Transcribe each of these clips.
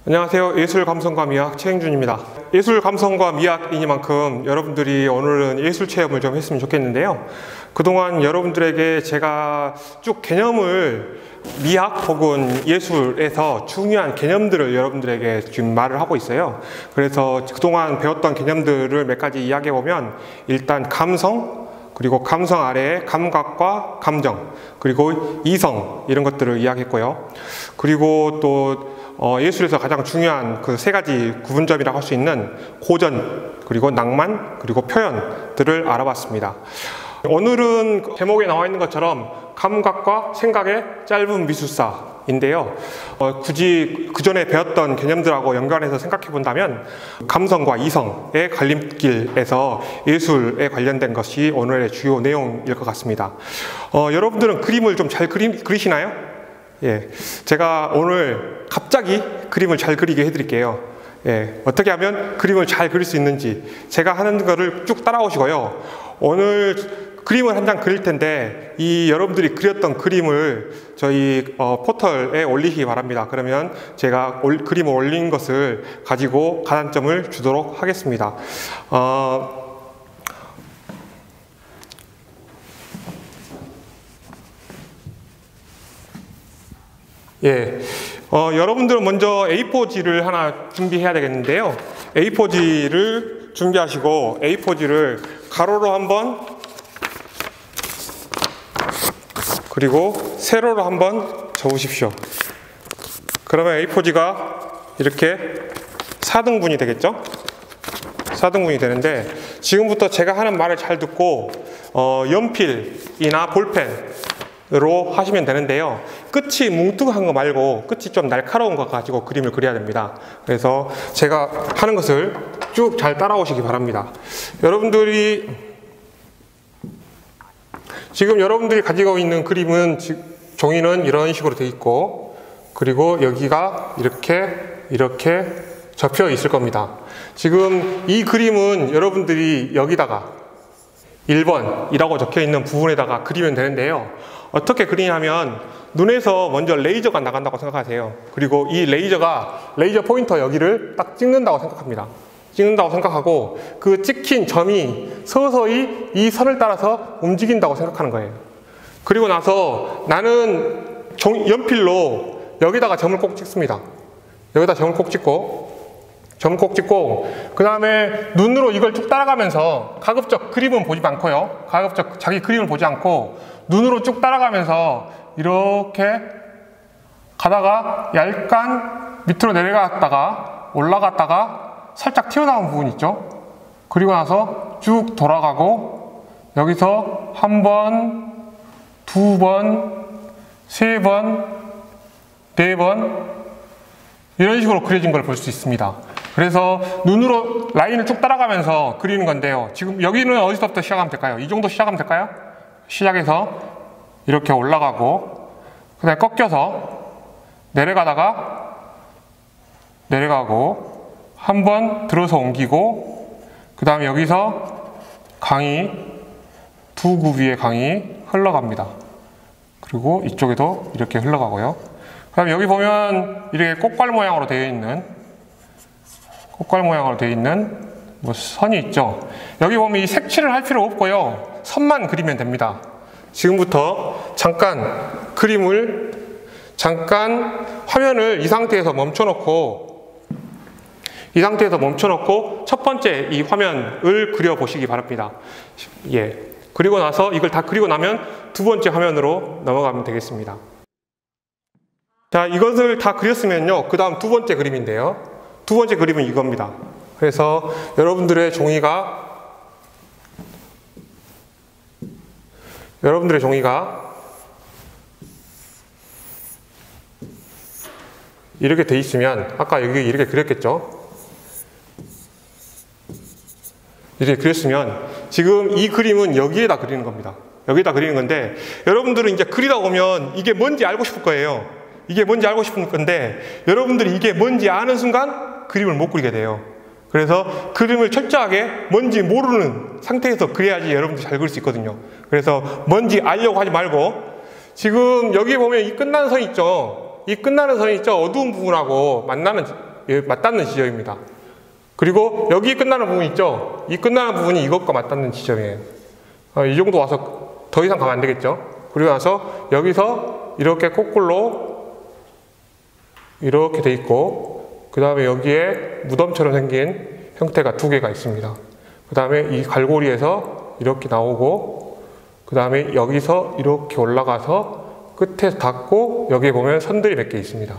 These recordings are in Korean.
안녕하세요. 예술감성과 미학 최행준입니다. 예술감성과 미학이니만큼 여러분들이 오늘은 예술체험을 좀 했으면 좋겠는데요. 그동안 여러분들에게 제가 쭉 개념을 미학 혹은 예술에서 중요한 개념들을 여러분들에게 지금 말을 하고 있어요. 그래서 그동안 배웠던 개념들을 몇 가지 이야기해보면, 일단 감성, 그리고 감성 아래에 감각과 감정, 그리고 이성, 이런 것들을 이야기했고요. 그리고 또 예술에서 가장 중요한 그 세 가지 구분점이라고 할 수 있는 고전, 그리고 낭만, 그리고 표현들을 알아봤습니다. 오늘은 제목에 나와 있는 것처럼 감각과 생각의 짧은 미술사인데요. 굳이 그 전에 배웠던 개념들하고 연관해서 생각해 본다면 감성과 이성의 갈림길에서 예술에 관련된 것이 오늘의 주요 내용일 것 같습니다. 여러분들은 그림을 좀 잘 그리시나요? 예, 제가 오늘 갑자기 그림을 잘 그리게 해드릴게요. 예, 어떻게 하면 그림을 잘 그릴 수 있는지 제가 하는 거를 쭉 따라오시고요. 오늘 그림을 한 장 그릴 텐데 이 여러분들이 그렸던 그림을 저희 포털에 올리시기 바랍니다. 그러면 제가 그림을 올린 것을 가지고 가산점을 주도록 하겠습니다. 예, 여러분들은 먼저 A4지를 하나 준비해야 되겠는데요. A4지를 준비하시고 A4지를 가로로 한번, 그리고 세로로 한번 접으십시오. 그러면 A4지가 이렇게 4등분이 되겠죠? 4등분이 되는데, 지금부터 제가 하는 말을 잘 듣고 연필이나 볼펜으로 하시면 되는데요. 끝이 뭉뚱한 거 말고 끝이 좀 날카로운 거 가지고 그림을 그려야 됩니다. 그래서 제가 하는 것을 쭉 잘 따라오시기 바랍니다. 지금 여러분들이 가지고 있는 그림은, 종이는 이런 식으로 되어 있고, 그리고 여기가 이렇게 접혀 있을 겁니다. 지금 이 그림은 여러분들이 여기다가 1번이라고 적혀 있는 부분에다가 그리면 되는데요. 어떻게 그리냐면 눈에서 먼저 레이저가 나간다고 생각하세요. 그리고 이 레이저 포인터 여기를 딱 찍는다고 생각합니다. 찍는다고 생각하고 그 찍힌 점이 서서히 이 선을 따라서 움직인다고 생각하는 거예요. 그리고 나서 나는 연필로 여기다가 점을 꼭 찍습니다. 여기다 점을 꼭 찍고 그 다음에 눈으로 이걸 쭉 따라가면서 가급적 그림은 보지 않고요. 가급적 자기 그림을 보지 않고 눈으로 쭉 따라가면서 이렇게 가다가 약간 밑으로 내려갔다가 올라갔다가 살짝 튀어나온 부분 있죠? 그리고 나서 쭉 돌아가고 여기서 한 번, 두 번, 세 번, 네 번 이런 식으로 그려진 걸 볼 수 있습니다. 그래서 눈으로 라인을 쭉 따라가면서 그리는 건데요. 지금 여기는 어디서부터 시작하면 될까요? 이 정도 시작하면 될까요? 시작해서 이렇게 올라가고 그 다음에 꺾여서 내려가고 한 번 들어서 옮기고 그 다음에 여기서 강이 두 굽위의 강이 흘러갑니다. 그리고 이쪽에도 이렇게 흘러가고요. 그 다음에 여기 보면 이렇게 꽃갈 모양으로 되어 있는 뭐 선이 있죠. 여기 보면 이 색칠을 할 필요 없고요. 선만 그리면 됩니다. 지금부터 잠깐 화면을 이 상태에서 멈춰놓고 첫 번째 이 화면을 그려보시기 바랍니다. 예. 그리고 나서 이걸 다 그리고 나면 두 번째 화면으로 넘어가면 되겠습니다. 자, 이것을 다 그렸으면요. 그 다음 두 번째 그림인데요. 두 번째 그림은 이겁니다. 그래서 여러분들의 종이가 이렇게 돼 있으면 아까 여기 이렇게 그렸겠죠? 이렇게 그렸으면 지금 이 그림은 여기에다 그리는 겁니다. 여기에다 그리는 건데 여러분들은 이제 그리다 보면 이게 뭔지 알고 싶을 거예요. 이게 뭔지 알고 싶은 건데 여러분들이 이게 뭔지 아는 순간 그림을 못 그리게 돼요. 그래서 그림을 철저하게 뭔지 모르는 상태에서 그려야지 여러분들이 잘 그릴 수 있거든요. 그래서 뭔지 알려고 하지 말고 지금 여기 보면 이 끝나는 선이 있죠. 어두운 부분하고 만나는 맞닿는 지점입니다. 그리고 여기 끝나는 부분 있죠? 이 끝나는 부분이 이것과 맞닿는 지점이에요. 이 정도 와서 더 이상 가면 안 되겠죠? 그리고 나서 여기서 이렇게 거꾸로 이렇게 돼 있고, 그 다음에 여기에 무덤처럼 생긴 형태가 두 개가 있습니다. 그 다음에 이 갈고리에서 이렇게 나오고, 그 다음에 여기서 이렇게 올라가서 끝에 닿고, 여기에 보면 선들이 몇 개 있습니다.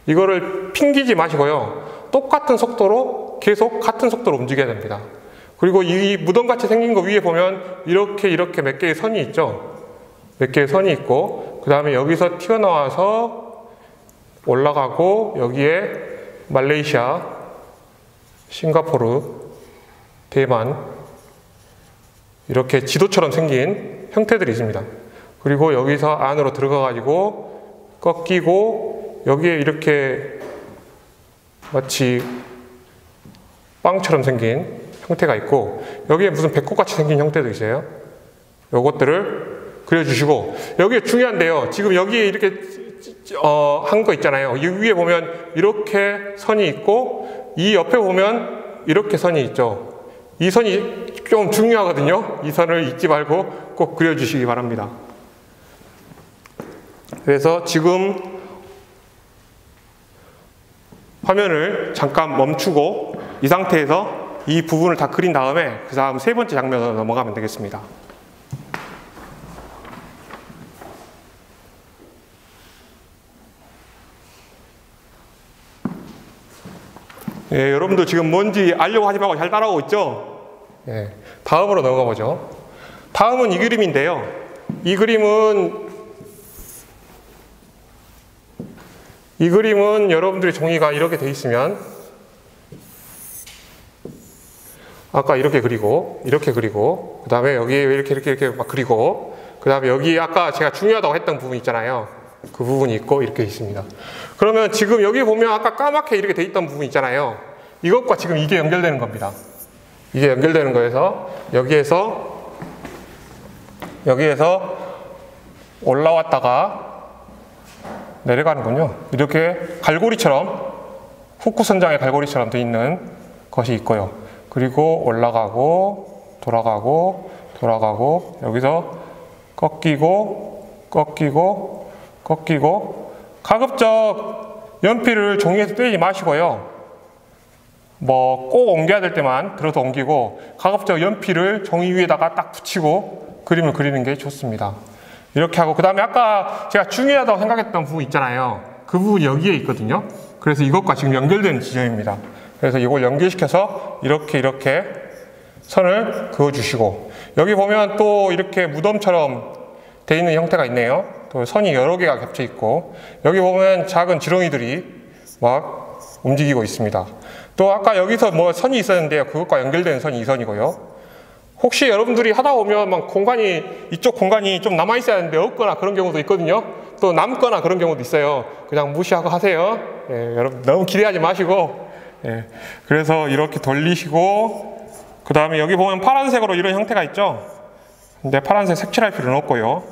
이거를 핑기지 마시고요. 똑같은 속도로 계속 같은 속도로 움직여야 됩니다. 그리고 이 무덤같이 생긴 거 위에 보면 이렇게 몇 개의 선이 있죠. 몇 개의 선이 있고, 그 다음에 여기서 튀어나와서 올라가고, 여기에 말레이시아, 싱가포르, 대만, 이렇게 지도처럼 생긴 형태들이 있습니다. 그리고 여기서 안으로 들어가 가지고 꺾이고, 여기에 이렇게 마치 빵처럼 생긴 형태가 있고, 여기에 무슨 배꼽같이 생긴 형태도 있어요. 요것들을 그려주시고, 여기에 중요한데요. 지금 여기에 이렇게 한 거 있잖아요. 이 위에 보면 이렇게 선이 있고, 이 옆에 보면 이렇게 선이 있죠. 이 선이 좀 중요하거든요. 이 선을 잊지 말고 꼭 그려주시기 바랍니다. 그래서 지금 화면을 잠깐 멈추고 이 상태에서 이 부분을 다 그린 다음에 그 다음 세 번째 장면으로 넘어가면 되겠습니다. 예, 여러분도 지금 뭔지 알려고 하지 말고 잘 따라오고 있죠? 예, 다음으로 넘어가 보죠. 다음은 이 그림인데요. 이 그림은 여러분들의 종이가 이렇게 돼 있으면 아까 이렇게 그리고 그 다음에 여기에 이렇게 막 그리고, 그 다음에 여기 아까 제가 중요하다고 했던 부분 있잖아요. 그 부분이 있고 이렇게 있습니다. 그러면 지금 여기 보면 아까 까맣게 이렇게 돼 있던 부분 있잖아요. 이것과 지금 이게 연결되는 겁니다. 이게 연결되는 거여서 여기에서 올라왔다가 내려가는군요. 이렇게 갈고리처럼, 후크 선장의 갈고리처럼 돼 있는 것이 있고요. 그리고 올라가고 돌아가고 여기서 꺾이고 가급적 연필을 종이에서 떼지 마시고요. 뭐 꼭 옮겨야 될 때만 들어서 옮기고, 가급적 연필을 종이 위에다가 딱 붙이고 그림을 그리는 게 좋습니다. 이렇게 하고, 그 다음에 아까 제가 중요하다고 생각했던 부분 있잖아요. 그 부분이 여기에 있거든요. 그래서 이것과 지금 연결되는 지점입니다. 그래서 이걸 연결시켜서 이렇게 선을 그어주시고, 여기 보면 또 이렇게 무덤처럼 되어 있는 형태가 있네요. 또 선이 여러 개가 겹쳐 있고, 여기 보면 작은 지렁이들이 막 움직이고 있습니다. 또 아까 여기서 뭐 선이 있었는데요. 그것과 연결되는 선이 이 선이고요. 혹시 여러분들이 하다 보면 막 이쪽 공간이 좀 남아 있어야 하는데 없거나 그런 경우도 있거든요. 또 남거나 그런 경우도 있어요. 그냥 무시하고 하세요. 예, 여러분 너무 기대하지 마시고. 예, 그래서 이렇게 돌리시고, 그 다음에 여기 보면 파란색으로 이런 형태가 있죠. 근데 파란색 색칠할 필요는 없고요.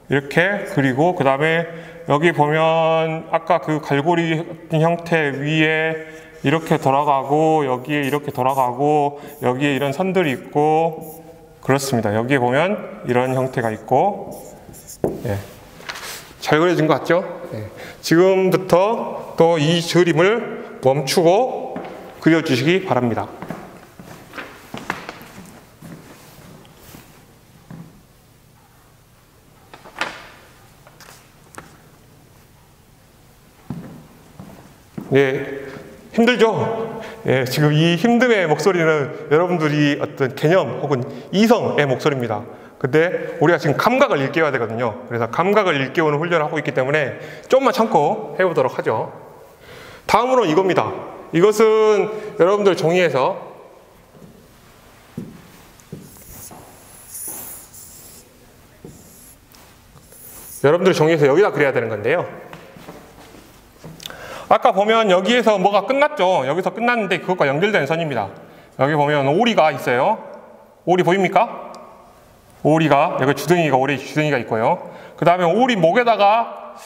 이렇게 그리고, 그 다음에 여기 보면 아까 그 갈고리 형태 위에 이렇게 돌아가고, 여기에 이렇게 돌아가고, 여기에 이런 선들이 있고, 그렇습니다. 여기에 보면 이런 형태가 있고, 예, 잘 그려진 것 같죠? 예, 지금부터 또 이 그림을 멈추고 그려주시기 바랍니다. 네, 힘들죠? 예, 지금 이 힘듦의 목소리는 여러분들이 어떤 개념 혹은 이성의 목소리입니다. 근데 우리가 지금 감각을 일깨워야 되거든요. 그래서 감각을 일깨우는 훈련을 하고 있기 때문에 좀만 참고 해보도록 하죠. 다음으로는 이겁니다. 이것은 여러분들 종이에서 여기다 그려야 되는 건데요. 아까 보면 여기에서 뭐가 끝났죠? 여기서 끝났는데 그것과 연결되는 선입니다. 여기 보면 오리가 있어요. 오리 보입니까? 오리가, 여기 오리 주둥이가 있고요. 그 다음에 오리 목에다가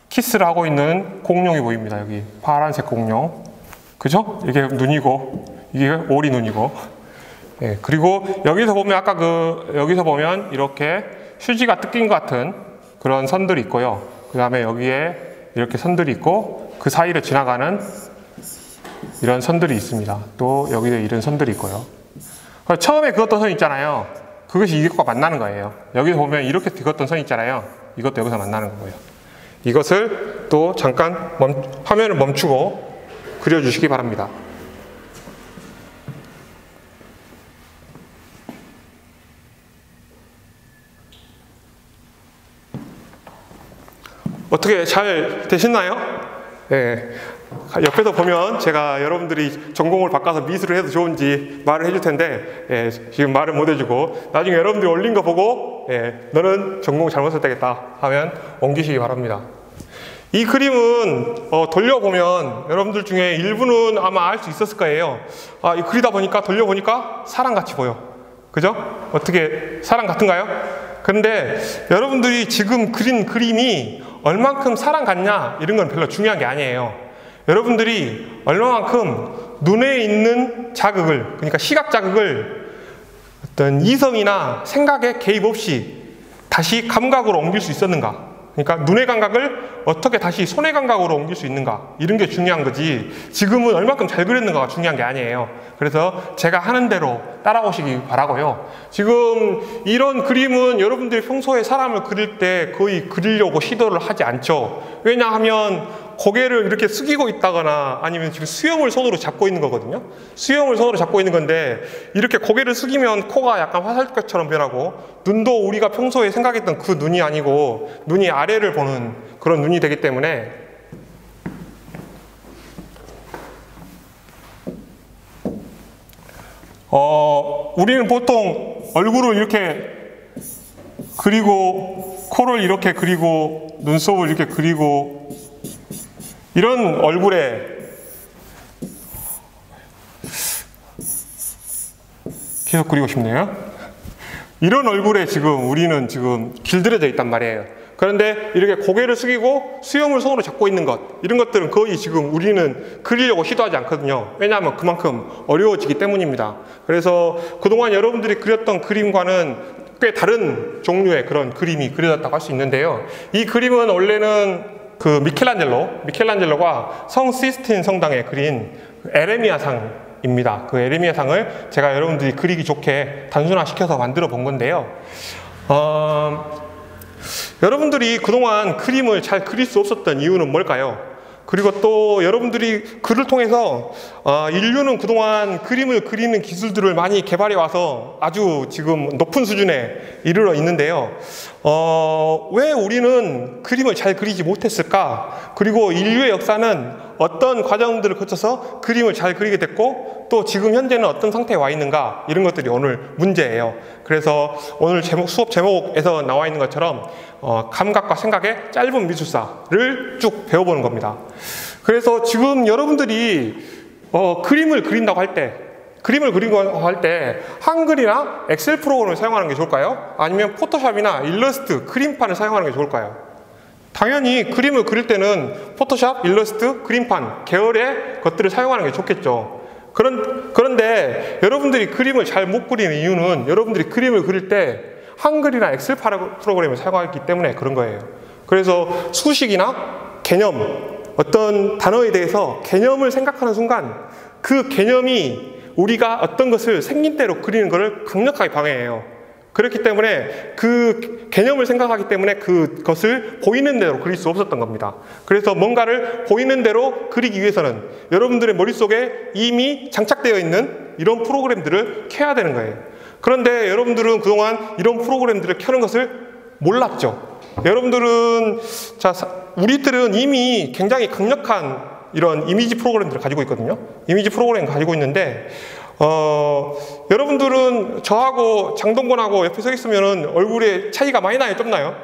키스를 하고 있는 공룡이 보입니다. 여기 파란색 공룡. 그죠? 이게 눈이고 이게 오리 눈이고. 예, 그리고 여기서 보면 아까 여기서 보면 이렇게 휴지가 뜯긴 것 같은 그런 선들이 있고요. 그 다음에 여기에 이렇게 선들이 있고 그 사이를 지나가는 이런 선들이 있습니다. 또 여기도 이런 선들이 있고요. 처음에 그었던 선 있잖아요. 그것이 이것과 만나는 거예요. 여기서 보면 이렇게 그었던 선 있잖아요. 이것도 여기서 만나는 거고요. 이것을 또 잠깐 화면을 멈추고 그려주시기 바랍니다. 어떻게 잘 되셨나요? 네. 옆에서 보면 제가 여러분들이 전공을 바꿔서 미술을 해도 좋은지 말을 해줄 텐데, 예, 지금 말을 못 해주고 나중에 여러분들이 올린 거 보고, 예, 너는 전공 잘못 선택했다 하면 옮기시기 바랍니다. 이 그림은 돌려보면 여러분들 중에 일부는 아마 알 수 있었을 거예요. 아, 이 그리다 보니까 돌려보니까 사람같이 보여. 그죠? 어떻게 사람 같은가요? 그런데 여러분들이 지금 그린 그림이 얼만큼 사람 같냐 이런 건 별로 중요한 게 아니에요. 여러분들이 얼마만큼 눈에 있는 자극을, 그러니까 시각 자극을 어떤 이성이나 생각에 개입 없이 다시 감각으로 옮길 수 있었는가. 그러니까 눈의 감각을 어떻게 다시 손의 감각으로 옮길 수 있는가, 이런 게 중요한 거지 지금은 얼마큼 잘 그렸는가가 중요한 게 아니에요. 그래서 제가 하는 대로 따라오시기 바라고요. 지금 이런 그림은 여러분들이 평소에 사람을 그릴 때 거의 그리려고 시도를 하지 않죠. 왜냐하면 고개를 이렇게 숙이고 있다거나 아니면 지금 수염을 손으로 잡고 있는 거거든요. 수염을 손으로 잡고 있는 건데 이렇게 고개를 숙이면 코가 약간 화살표처럼 변하고, 눈도 우리가 평소에 생각했던 그 눈이 아니고 눈이 아래를 보는 그런 눈이 되기 때문에 우리는 보통 얼굴을 이렇게 그리고 코를 이렇게 그리고 눈썹을 이렇게 그리고 이런 얼굴에 계속 그리고 싶네요. 이런 얼굴에 지금 우리는 지금 길들여져 있단 말이에요. 그런데 이렇게 고개를 숙이고 수염을 손으로 잡고 있는 것, 이런 것들은 거의 지금 우리는 그리려고 시도하지 않거든요. 왜냐하면 그만큼 어려워지기 때문입니다. 그래서 그동안 여러분들이 그렸던 그림과는 꽤 다른 종류의 그런 그림이 그려졌다고 할 수 있는데요. 이 그림은 원래는 그 미켈란젤로가 성 시스틴 성당에 그린 에레미야 상입니다. 그 에레미야 상을 제가 여러분들이 그리기 좋게 단순화시켜서 만들어 본 건데요. 여러분들이 그동안 그림을 잘 그릴 수 없었던 이유는 뭘까요? 그리고 또 여러분들이 글을 통해서 인류는 그동안 그림을 그리는 기술들을 많이 개발해 와서 아주 지금 높은 수준에 이르러 있는데요. 왜 우리는 그림을 잘 그리지 못했을까? 그리고 인류의 역사는 어떤 과정들을 거쳐서 그림을 잘 그리게 됐고 또 지금 현재는 어떤 상태에 와 있는가, 이런 것들이 오늘 문제예요. 그래서 오늘 수업 제목에서 나와 있는 것처럼 감각과 생각의 짧은 미술사를 쭉 배워보는 겁니다. 그래서 지금 여러분들이 그림을 그린다고 할 때 한글이나 엑셀 프로그램을 사용하는 게 좋을까요? 아니면 포토샵이나 일러스트, 그림판을 사용하는 게 좋을까요? 당연히 그림을 그릴 때는 포토샵, 일러스트, 그림판 계열의 것들을 사용하는 게 좋겠죠. 그런데 여러분들이 그림을 잘 못 그리는 이유는 여러분들이 그림을 그릴 때 한글이나 엑셀 프로그램을 사용하기 때문에 그런 거예요. 그래서 수식이나 개념, 어떤 단어에 대해서 개념을 생각하는 순간 그 개념이 우리가 어떤 것을 생긴 대로 그리는 것을 강력하게 방해해요. 그렇기 때문에 그 개념을 생각하기 때문에 그것을 보이는 대로 그릴 수 없었던 겁니다. 그래서 뭔가를 보이는 대로 그리기 위해서는 여러분들의 머릿속에 이미 장착되어 있는 이런 프로그램들을 켜야 되는 거예요. 그런데 여러분들은 그동안 이런 프로그램들을 켜는 것을 몰랐죠. 우리들은 이미 굉장히 강력한 이런 이미지 프로그램들을 가지고 있거든요. 이미지 프로그램 가지고 있는데 여러분들은 저하고 장동건하고 옆에 서 있으면 얼굴에 차이가 많이 나요? 좀 나요?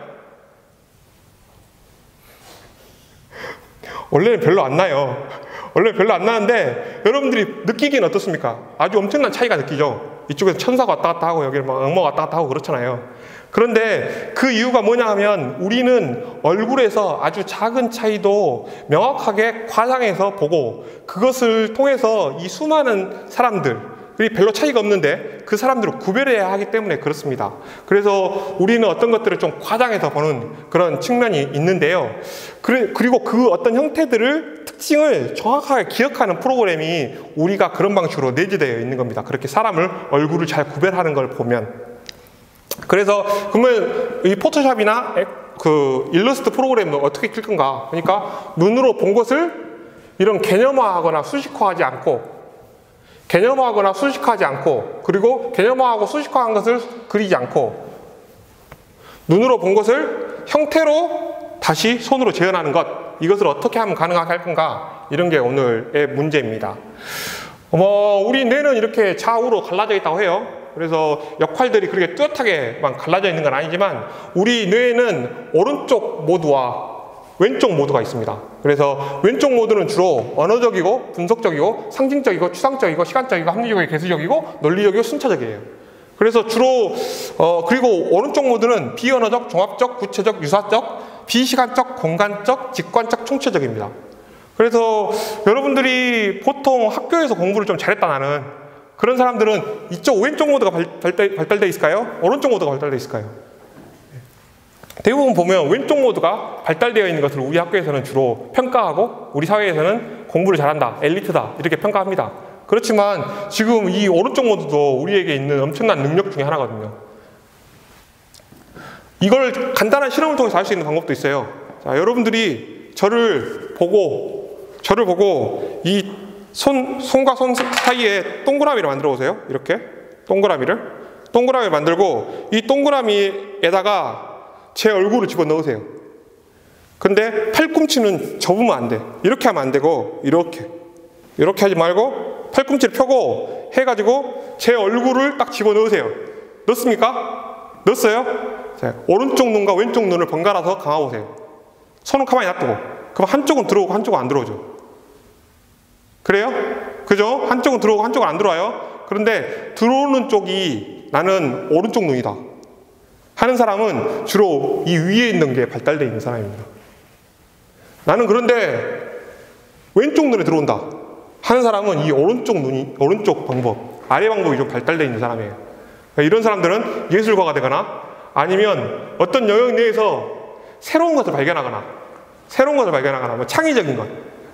원래는 별로 안 나요. 원래 별로 안 나는데 여러분들이 느끼기는 어떻습니까? 아주 엄청난 차이가 느끼죠. 이쪽에서 천사가 왔다 갔다 하고 여기 막 악마가 왔다 갔다 하고 그렇잖아요. 그런데 그 이유가 뭐냐 하면 우리는 얼굴에서 아주 작은 차이도 명확하게 과장해서 보고 그것을 통해서 이 수많은 사람들이 별로 차이가 없는데 그 사람들을 구별해야 하기 때문에 그렇습니다. 그래서 우리는 어떤 것들을 좀 과장해서 보는 그런 측면이 있는데요. 그리고 그 어떤 형태들을 특징을 정확하게 기억하는 프로그램이 우리가 그런 방식으로 내재되어 있는 겁니다. 그렇게 사람을 얼굴을 잘 구별하는 걸 보면. 그래서 그러면 이 포토샵이나 그 일러스트 프로그램은 어떻게 킬 건가? 그러니까 눈으로 본 것을 이런 개념화하거나 수식화하지 않고 그리고 개념화하고 수식화한 것을 그리지 않고 눈으로 본 것을 형태로 다시 손으로 재현하는 것, 이것을 어떻게 하면 가능하게 할 건가? 이런 게 오늘의 문제입니다. 우리 뇌는 이렇게 좌우로 갈라져 있다고 해요. 그래서 역할들이 그렇게 뚜렷하게만 갈라져 있는 건 아니지만 우리 뇌에는 오른쪽 모드와 왼쪽 모드가 있습니다. 그래서 왼쪽 모드는 주로 언어적이고 분석적이고 상징적이고 추상적이고 시간적이고 합리적이고 개수적이고 논리적이고 순차적이에요. 그래서 주로 그리고 오른쪽 모드는 비언어적, 종합적, 구체적, 유사적, 비시간적, 공간적, 직관적, 총체적입니다. 그래서 여러분들이 보통 학교에서 공부를 좀 잘했다 나는 그런 사람들은 이쪽 왼쪽 모드가 발달되어 있을까요? 오른쪽 모드가 발달되어 있을까요? 대부분 보면 왼쪽 모드가 발달되어 있는 것을 우리 학교에서는 주로 평가하고 우리 사회에서는 공부를 잘한다, 엘리트다 이렇게 평가합니다. 그렇지만 지금 이 오른쪽 모드도 우리에게 있는 엄청난 능력 중에 하나거든요. 이걸 간단한 실험을 통해서 알 수 있는 방법도 있어요. 자, 여러분들이 저를 보고 이 손과 손 사이에 동그라미를 만들어 보세요. 이렇게 동그라미를 만들고 이 동그라미에다가 제 얼굴을 집어넣으세요. 근데 팔꿈치는 접으면 안 돼. 이렇게 하면 안 되고 이렇게 하지 말고 팔꿈치를 펴고 해가지고 제 얼굴을 딱 집어넣으세요. 넣습니까? 넣었어요? 자, 오른쪽 눈과 왼쪽 눈을 번갈아서 감아보세요. 손은 가만히 놔두고. 그럼 한쪽은 들어오고 한쪽은 안 들어오죠. 그래요? 그죠? 한쪽은 들어오고 한쪽은 안 들어와요. 그런데 들어오는 쪽이 나는 오른쪽 눈이다 하는 사람은 주로 이 위에 있는 게 발달되어 있는 사람입니다. 나는 그런데 왼쪽 눈에 들어온다 하는 사람은 이 오른쪽 방법, 아래 방법이 좀 발달되어 있는 사람이에요. 이런 사람들은 예술가가 되거나 아니면 어떤 영역 내에서 새로운 것을 발견하거나 뭐 창의적인 것.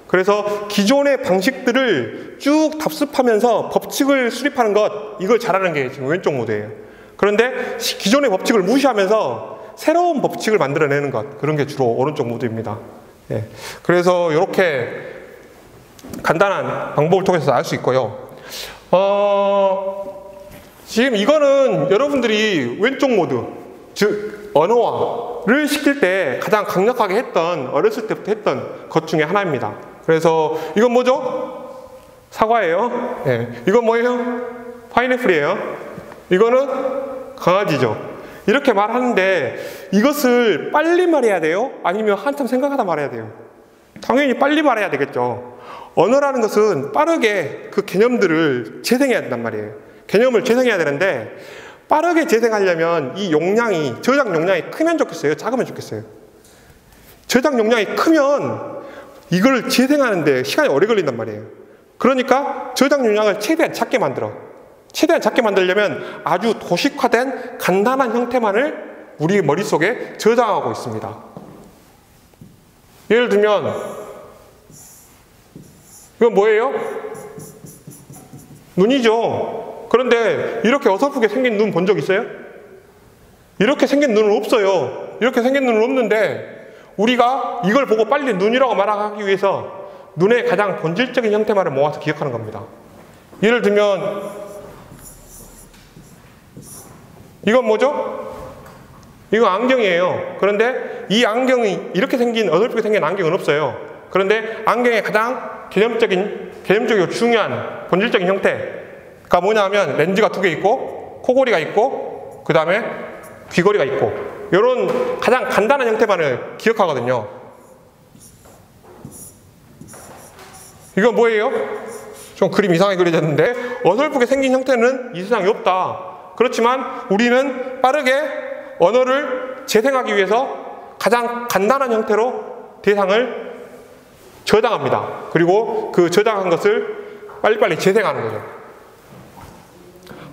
그래서 기존의 방식들을 쭉 답습하면서 법칙을 수립하는 것, 이걸 잘하는 게 지금 왼쪽 모드예요. 그런데 기존의 법칙을 무시하면서 새로운 법칙을 만들어내는 것, 그런 게 주로 오른쪽 모드입니다. 예. 그래서 이렇게 간단한 방법을 통해서 알 수 있고요. 지금 이거는 여러분들이 왼쪽 모드, 즉 언어화를 시킬 때 가장 강력하게 어렸을 때부터 했던 것 중에 하나입니다. 그래서 이건 뭐죠? 사과예요. 예. 이건 뭐예요? 파인애플이에요. 이거는 강아지죠. 이렇게 말하는데 이것을 빨리 말해야 돼요? 아니면 한참 생각하다 말해야 돼요? 당연히 빨리 말해야 되겠죠. 언어라는 것은 빠르게 그 개념들을 재생해야 된단 말이에요. 개념을 재생해야 되는데 빠르게 재생하려면 이 저장 용량이 크면 좋겠어요? 작으면 좋겠어요? 저장 용량이 크면 이걸 재생하는데 시간이 오래 걸린단 말이에요. 그러니까 저장 용량을 최대한 작게 만들려면 아주 도식화된 간단한 형태만을 우리 머릿속에 저장하고 있습니다. 예를 들면 이건 뭐예요? 눈이죠. 그런데 이렇게 어설프게 생긴 눈 본 적 있어요? 이렇게 생긴 눈은 없어요. 이렇게 생긴 눈은 없는데 우리가 이걸 보고 빨리 눈이라고 말하기 위해서 눈의 가장 본질적인 형태만을 모아서 기억하는 겁니다. 예를 들면 이건 뭐죠? 이건 안경이에요. 그런데 이 안경이 이렇게 어설프게 생긴 안경은 없어요. 그런데 안경의 가장 개념적이고 중요한 본질적인 형태가 뭐냐면 렌즈가 2개 있고 코골이가 있고 그 다음에 귀걸이가 있고 이런 가장 간단한 형태만을 기억하거든요. 이건 뭐예요? 좀 그림 이상하게 그려졌는데 어설프게 생긴 형태는 이 세상에 없다. 그렇지만 우리는 빠르게 언어를 재생하기 위해서 가장 간단한 형태로 대상을 저장합니다. 그리고 그 저장한 것을 빨리빨리 재생하는 거죠.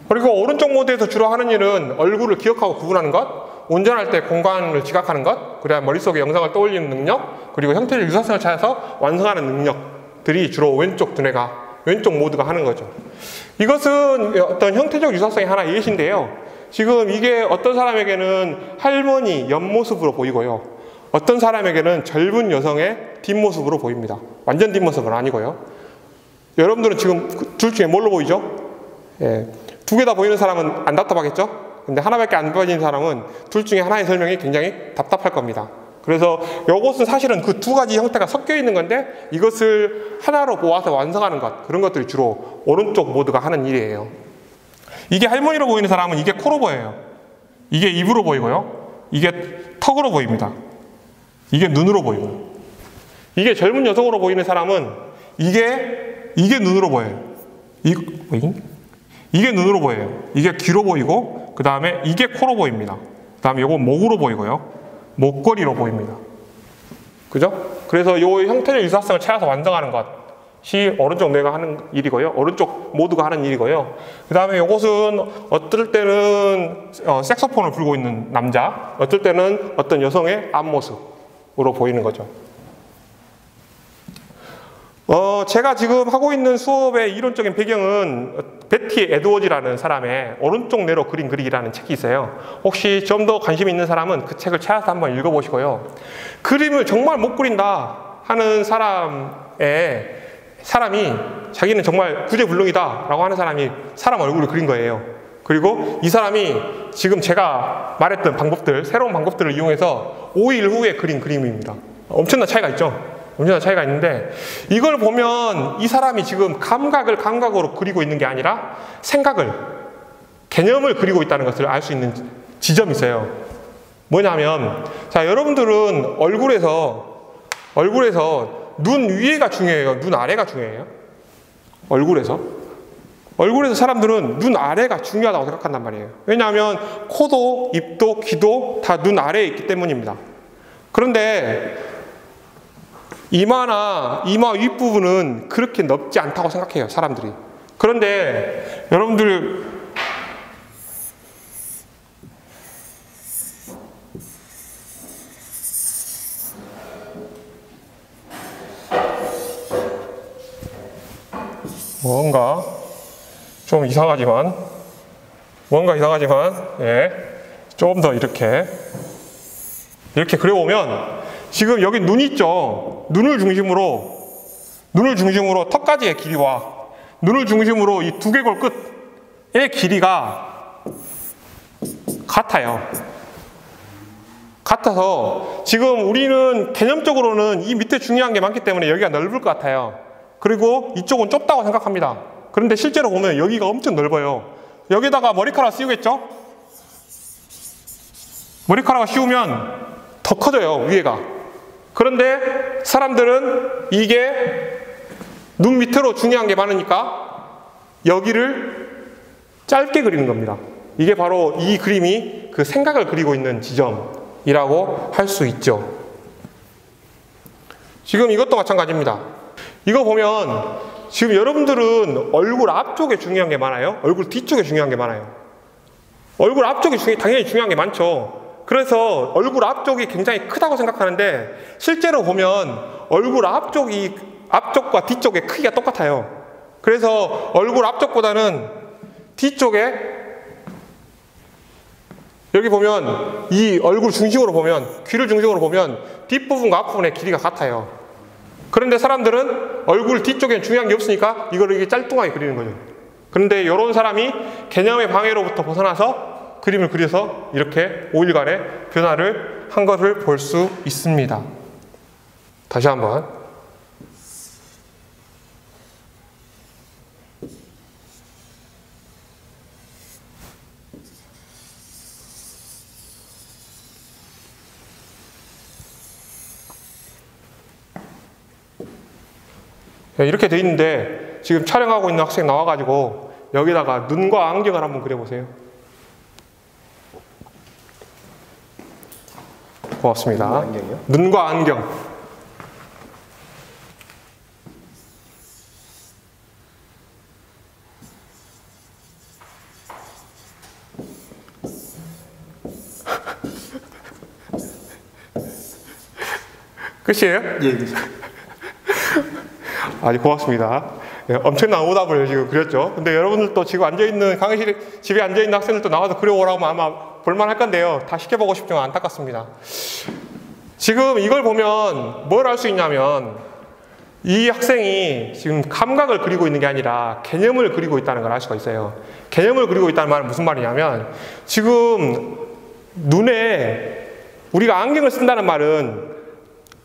그리고 오른쪽 모드에서 주로 하는 일은 얼굴을 기억하고 구분하는 것, 운전할 때 공간을 지각하는 것, 그래야 머릿속에 영상을 떠올리는 능력, 그리고 형태적 유사성을 찾아서 완성하는 능력들이 주로 왼쪽 두뇌가, 왼쪽 모드가 하는 거죠. 이것은 어떤 형태적 유사성의 하나의 예시인데요. 지금 이게 어떤 사람에게는 할머니 옆모습으로 보이고요. 어떤 사람에게는 젊은 여성의 뒷모습으로 보입니다. 완전 뒷모습은 아니고요. 여러분들은 지금 둘 중에 뭘로 보이죠? 예. 두 개 다 보이는 사람은 안 답답하겠죠? 근데 하나밖에 안 보이는 사람은 둘 중에 하나의 설명이 굉장히 답답할 겁니다. 그래서 이것은 사실은 그 두 가지 형태가 섞여 있는 건데 이것을 하나로 모아서 완성하는 것, 그런 것들이 주로 오른쪽 모드가 하는 일이에요. 이게 할머니로 보이는 사람은 이게 코로 보여요. 이게 입으로 보이고요. 이게 턱으로 보입니다. 이게 눈으로 보이고요. 이게 젊은 여성으로 보이는 사람은 이게 눈으로 보여요. 이게 눈으로 보여요. 이게 귀로 보이고 그 다음에 이게 코로 보입니다. 그 다음에 이거 목으로 보이고요. 목걸이로 보입니다. 그죠? 그래서 이 형태적 유사성을 찾아서 완성하는 것이 오른쪽 뇌가 하는 일이고요. 오른쪽 모드가 하는 일이고요. 그 다음에 이것은 어떨 때는 색소폰을 불고 있는 남자, 어떨 때는 어떤 여성의 앞모습으로 보이는 거죠. 제가 지금 하고 있는 수업의 이론적인 배경은 베티 에드워즈라는 사람의 오른쪽 뇌로 그린 그리기라는 책이 있어요. 혹시 좀 더 관심 있는 사람은 그 책을 찾아서 한번 읽어보시고요. 그림을 정말 못 그린다 하는 사람이 자기는 정말 구제불능이다 라고 하는 사람이 사람 얼굴을 그린 거예요. 그리고 이 사람이 지금 제가 말했던 방법들, 새로운 방법들을 이용해서 5일 후에 그린 그림입니다. 엄청난 차이가 있죠? 엄청난 차이가 있는데 이걸 보면 이 사람이 지금 감각을 감각으로 그리고 있는 게 아니라 생각을, 개념을 그리고 있다는 것을 알 수 있는 지점이 있어요. 뭐냐면, 자, 여러분들은 얼굴에서 눈 위에가 중요해요? 눈 아래가 중요해요? 얼굴에서 사람들은 눈 아래가 중요하다고 생각한단 말이에요. 왜냐하면 코도 입도 귀도 다 눈 아래에 있기 때문입니다. 그런데 이마 윗부분은 그렇게 넓지 않다고 생각해요, 사람들이. 그런데 여러분들 뭔가 이상하지만 예, 조금 더 이렇게 그려보면 지금 여기 눈 있죠? 눈을 중심으로 턱까지의 길이와 눈을 중심으로 이 두개골 끝의 길이가 같아요. 같아서 지금 우리는 개념적으로는 이 밑에 중요한 게 많기 때문에 여기가 넓을 것 같아요. 그리고 이쪽은 좁다고 생각합니다. 그런데 실제로 보면 여기가 엄청 넓어요. 여기다가 머리카락 씌우겠죠? 머리카락을 씌우면 더 커져요, 위에가. 그런데 사람들은 이게 눈 밑으로 중요한 게 많으니까 여기를 짧게 그리는 겁니다. 이게 바로 이 그림이 그 생각을 그리고 있는 지점이라고 할 수 있죠. 지금 이것도 마찬가지입니다. 이거 보면 지금 여러분들은 얼굴 앞쪽에 중요한 게 많아요? 얼굴 뒤쪽에 중요한 게 많아요? 얼굴 앞쪽이 당연히 중요한 게 많죠. 그래서 얼굴 앞쪽이 굉장히 크다고 생각하는데 실제로 보면 얼굴 앞쪽과 뒤쪽의 크기가 똑같아요. 그래서 얼굴 앞쪽보다는 뒤쪽에 여기 보면 이 얼굴 중심으로 보면, 귀를 중심으로 보면 뒷부분과 앞부분의 길이가 같아요. 그런데 사람들은 얼굴 뒤쪽에 중요한 게 없으니까 이거를 이렇게 짤뚱하게 그리는 거죠. 그런데 이런 사람이 개념의 방해로부터 벗어나서 그림을 그려서 이렇게 5일간의 변화를 한 것을 볼 수 있습니다. 다시 한번. 이렇게 돼 있는데 지금 촬영하고 있는 학생 나와가지고 여기다가 눈과 안경을 한번 그려보세요. 고맙습니다. 안경이요? 눈과 안경. 끝이에요? 예. 아주 고맙습니다. 네, 엄청난 오답을 지금 그렸죠. 근데 여러분들도 지금 앉아있는, 강의실에, 집에 앉아있는 학생들도 나와서 그려오라고 아마 볼만할 건데요. 다 시켜보고 싶지만 안타깝습니다. 지금 이걸 보면 뭘 알 수 있냐면, 이 학생이 지금 감각을 그리고 있는 게 아니라 개념을 그리고 있다는 걸 알 수가 있어요. 개념을 그리고 있다는 말은 무슨 말이냐면, 지금 눈에, 우리가 안경을 쓴다는 말은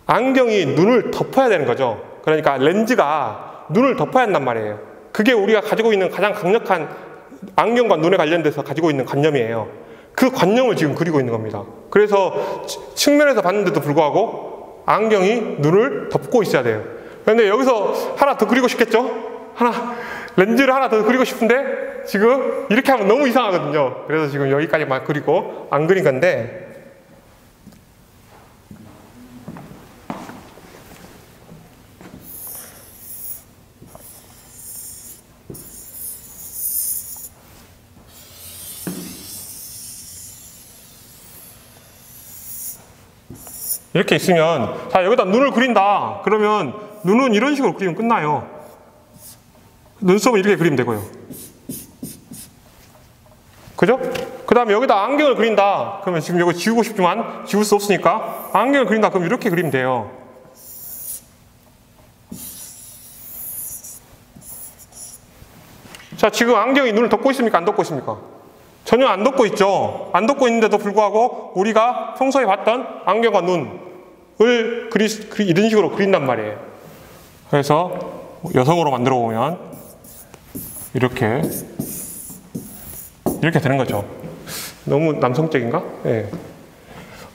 안경이 눈을 덮어야 되는 거죠. 그러니까 렌즈가 눈을 덮어야 한단 말이에요. 그게 우리가 가지고 있는 가장 강력한 안경과 눈에 관련돼서 가지고 있는 관념이에요. 그 관념을 지금 그리고 있는 겁니다. 그래서 측면에서 봤는데도 불구하고 안경이 눈을 덮고 있어야 돼요. 그런데 여기서 하나 더 그리고 싶겠죠? 렌즈를 하나 더 그리고 싶은데 지금 이렇게 하면 너무 이상하거든요. 그래서 지금 여기까지만 그리고 안 그린 건데, 이렇게 있으면, 자, 여기다 눈을 그린다. 그러면 눈은 이런 식으로 그리면 끝나요. 눈썹은 이렇게 그리면 되고요. 그죠? 그 다음에 여기다 안경을 그린다. 그러면 지금 이거 지우고 싶지만 지울 수 없으니까 안경을 그린다. 그럼 이렇게 그리면 돼요. 자, 지금 안경이 눈을 덮고 있습니까? 안 덮고 있습니까? 전혀 안 덮고 있죠. 안 덮고 있는데도 불구하고 우리가 평소에 봤던 안경과 눈을 이런 식으로 그린단 말이에요. 그래서 여성으로 만들어 보면 이렇게 되는 거죠. 너무 남성적인가? 네.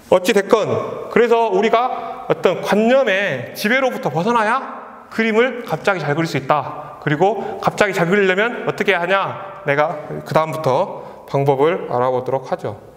어찌 됐건, 그래서 우리가 어떤 관념의 지배로부터 벗어나야 그림을 갑자기 잘 그릴 수 있다. 그리고 갑자기 잘 그리려면 어떻게 하냐? 내가 그 다음부터 방법을 알아보도록 하죠.